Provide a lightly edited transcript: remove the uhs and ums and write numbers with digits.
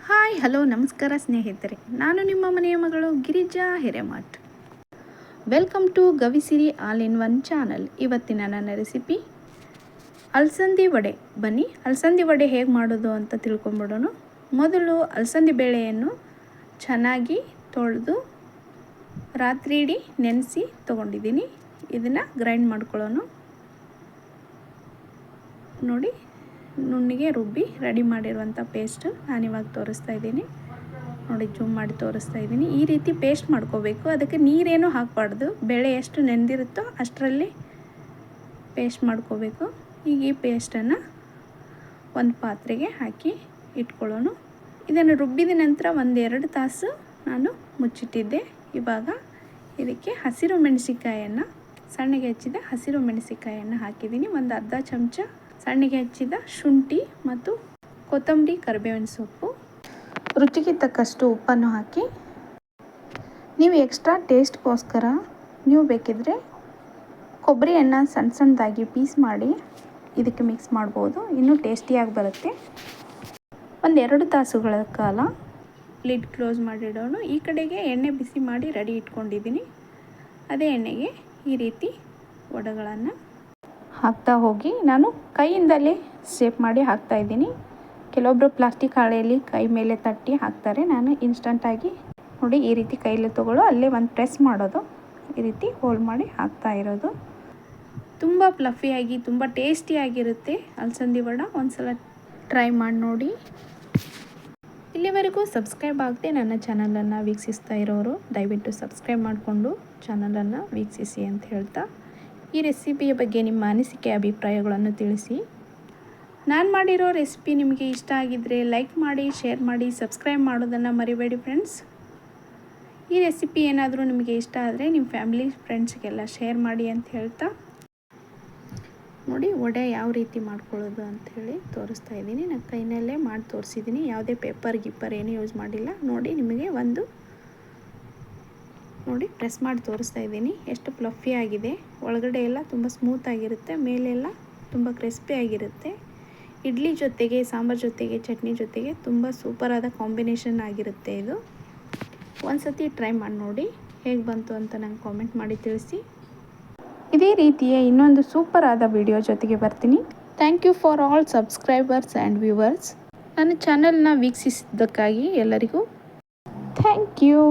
Hi hello ನಮಸ್ಕಾರ ಸ್ನೇಹಿತರೆ, ನಾನು ನಿಮ್ಮ ಮನೆಯ ಮಗಳು Girija Hiremath. Welcome to Gavisiri all in one channel. ಇವತ್ತಿನ ನನ್ನ ರೆಸಿಪಿ ಅಲಸಂದಿ ವಡೆ. ಬನ್ನಿ ಅಲಸಂದಿ ವಡೆ ಹೇಗೆ ಮಾಡೋದು ಅಂತ ತಿಳ್ಕೊಂಬಿಡೋಣ. ಮೊದಲು ಅಲಸಂದಿ ಬೇಳೆಯನ್ನು ಚೆನ್ನಾಗಿ ತೊಳೆದು ರಾತ್ರಿ ಇಡೀ ನೆನೆಸಿ ತೊಗೊಂಡಿದ್ದೀನಿ. ಇದನ್ನು ಗ್ರೈಂಡ್ ಮಾಡ್ಕೊಳ್ಳೋಣ. ನೋಡಿ, ನುಣ್ಣಿಗೆ ರುಬ್ಬಿ ರೆಡಿ ಮಾಡಿರುವಂಥ ಪೇಸ್ಟ್ ನಾನಿವಾಗ ತೋರಿಸ್ತಾ ಇದ್ದೀನಿ. ನೋಡಿ, ಜೂಮ್ ಮಾಡಿ ತೋರಿಸ್ತಾ ಇದ್ದೀನಿ. ಈ ರೀತಿ ಪೇಸ್ಟ್ ಮಾಡ್ಕೋಬೇಕು. ಅದಕ್ಕೆ ನೀರೇನು ಹಾಕಬಾರ್ದು. ಬೇಳೆ ಎಷ್ಟು ನೆಂದಿರುತ್ತೋ ಅಷ್ಟರಲ್ಲಿ ಪೇಸ್ಟ್ ಮಾಡ್ಕೋಬೇಕು. ಈಗ ಈ ಪೇಸ್ಟನ್ನು ಒಂದು ಪಾತ್ರೆಗೆ ಹಾಕಿ ಇಟ್ಕೊಳ್ಳೋಣ. ಇದನ್ನು ರುಬ್ಬಿದ ನಂತರ 1-2 ತಾಸು ನಾನು ಮುಚ್ಚಿಟ್ಟಿದ್ದೆ. ಇವಾಗ ಇದಕ್ಕೆ ಹಸಿರು ಮೆಣಸಿಕಾಯನ್ನು, ಸಣ್ಣಗೆ ಹೆಚ್ಚಿದ ಹಸಿರು ಮೆಣಸಿಕಾಯನ್ನು ಹಾಕಿದ್ದೀನಿ. ಒಂದು ಅರ್ಧ ಚಮಚ ಸಣ್ಣಗೆ ಹೆಚ್ಚಿದ ಶುಂಠಿ ಮತ್ತು ಕೊತ್ತಂಬರಿ, ಕರಿಬೇವಿನ ಸೊಪ್ಪು, ರುಚಿಗೆ ತಕ್ಕಷ್ಟು ಉಪ್ಪನ್ನು ಹಾಕಿ, ನೀವು ಎಕ್ಸ್ಟ್ರಾ ಟೇಸ್ಟ್ಗೋಸ್ಕರ ನೀವು ಬೇಕಿದ್ದರೆ ಕೊಬ್ಬರಿಯನ್ನು ಸಣ್ಣ ಸಣ್ಣದಾಗಿ ಪೀಸ್ ಮಾಡಿ ಇದಕ್ಕೆ ಮಿಕ್ಸ್ ಮಾಡ್ಬೋದು. ಇನ್ನೂ ಟೇಸ್ಟಿಯಾಗಿ ಬರುತ್ತೆ. 1-2 ತಾಸುಗಳ ಕಾಲ ಲಿಡ್ ಕ್ಲೋಸ್ ಮಾಡಿಡೋಣ. ಈ ಕಡೆಗೆ ಎಣ್ಣೆ ಬಿಸಿ ಮಾಡಿ ರೆಡಿ ಇಟ್ಕೊಂಡಿದ್ದೀನಿ. ಅದೇ ಎಣ್ಣೆಗೆ ಈ ರೀತಿ ವಡೆಗಳನ್ನು ಹಾಕ್ತಾ ಹೋಗಿ ನಾನು ಕೈಯಿಂದಲೇ ಶೇಪ್ ಮಾಡಿ ಹಾಕ್ತಾಯಿದ್ದೀನಿ. ಕೆಲವೊಬ್ಬರು ಪ್ಲಾಸ್ಟಿಕ್ ಹಾಳೆಯಲ್ಲಿ ಕೈ ಮೇಲೆ ತಟ್ಟಿ ಹಾಕ್ತಾರೆ. ನಾನು ಇನ್ಸ್ಟಂಟಾಗಿ ನೋಡಿ ಈ ರೀತಿ ಕೈಯಲ್ಲಿ ತೊಗೊಳ್ಳೋ ಅಲ್ಲೇ ಒಂದು ಪ್ರೆಸ್ ಮಾಡೋದು, ಈ ರೀತಿ ಹೋಲ್ಡ್ ಮಾಡಿ ಹಾಕ್ತಾ ಇರೋದು. ತುಂಬ ಫ್ಲಫಿಯಾಗಿ ತುಂಬ ಟೇಸ್ಟಿಯಾಗಿರುತ್ತೆ ಅಲಸಂದಿ ವಡೆ. ಒಂದ್ಸಲ ಟ್ರೈ ಮಾಡಿ ನೋಡಿ. ಇಲ್ಲಿವರೆಗೂ ಸಬ್ಸ್ಕ್ರೈಬ್ ಆಗದೆ ನನ್ನ ಚಾನಲನ್ನು ವೀಕ್ಷಿಸ್ತಾ ಇರೋರು ದಯವಿಟ್ಟು ಸಬ್ಸ್ಕ್ರೈಬ್ ಮಾಡಿಕೊಂಡು ಚಾನಲನ್ನು ವೀಕ್ಷಿಸಿ ಅಂತ ಹೇಳ್ತಾ, ಈ ರೆಸಿಪಿಯ ಬಗ್ಗೆ ನಿಮ್ಮ ಅನಿಸಿಕೆ ಅಭಿಪ್ರಾಯಗಳನ್ನು ತಿಳಿಸಿ. ನಾನು ಮಾಡಿರೋ ರೆಸಿಪಿ ನಿಮಗೆ ಇಷ್ಟ ಆಗಿದ್ದರೆ ಲೈಕ್ ಮಾಡಿ, ಶೇರ್ ಮಾಡಿ, ಸಬ್ಸ್ಕ್ರೈಬ್ ಮಾಡೋದನ್ನು ಮರಿಬೇಡಿ ಫ್ರೆಂಡ್ಸ್. ಈ ರೆಸಿಪಿ ಏನಾದರೂ ನಿಮಗೆ ಇಷ್ಟ ಆದರೆ ನಿಮ್ಮ ಫ್ಯಾಮಿಲಿ ಫ್ರೆಂಡ್ಸ್ಗೆಲ್ಲ ಶೇರ್ ಮಾಡಿ ಅಂತ ಹೇಳ್ತಾ, ನೋಡಿ ವಡೆ ಯಾವ ರೀತಿ ಮಾಡ್ಕೊಳ್ಳೋದು ಅಂಥೇಳಿ ತೋರಿಸ್ತಾ ಇದ್ದೀನಿ. ನಾನು ಕೈನಲ್ಲೇ ಮಾಡಿ ತೋರಿಸಿದ್ದೀನಿ. ಯಾವುದೇ ಪೇಪರ್ ಏನೂ ಯೂಸ್ ಮಾಡಿಲ್ಲ. ನೋಡಿ, ನಿಮಗೆ ನೋಡಿ ಪ್ರೆಸ್ ಮಾಡಿ ತೋರಿಸ್ತಾ ಇದ್ದೀನಿ. ಎಷ್ಟು ಫ್ಲಫಿ ಆಗಿದೆ. ಒಳಗಡೆ ಎಲ್ಲ ತುಂಬ ಸ್ಮೂತಾಗಿರುತ್ತೆ, ಮೇಲೆಲ್ಲ ತುಂಬ ಕ್ರಿಸ್ಪಿಯಾಗಿರುತ್ತೆ. ಇಡ್ಲಿ ಜೊತೆಗೆ, ಸಾಂಬಾರು ಜೊತೆಗೆ, ಚಟ್ನಿ ಜೊತೆಗೆ ತುಂಬ ಸೂಪರಾದ ಕಾಂಬಿನೇಷನ್ ಆಗಿರುತ್ತೆ ಇದು. ಒಂದು ಸತಿ ಟ್ರೈ ಮಾಡಿ ನೋಡಿ, ಹೇಗೆ ಬಂತು ಅಂತ ನಂಗೆ ಕಾಮೆಂಟ್ ಮಾಡಿ ತಿಳಿಸಿ. ಇದೇ ರೀತಿಯ ಇನ್ನೊಂದು ಸೂಪರಾದ ವಿಡಿಯೋ ಜೊತೆಗೆ ಬರ್ತೀನಿ. Thank you for all subscribers and viewers. ನನ್ನ ಚಾನಲ್ನ ವೀಕ್ಷಿಸಿದ್ದಕ್ಕಾಗಿ ಎಲ್ಲರಿಗೂ ಥ್ಯಾಂಕ್ ಯು.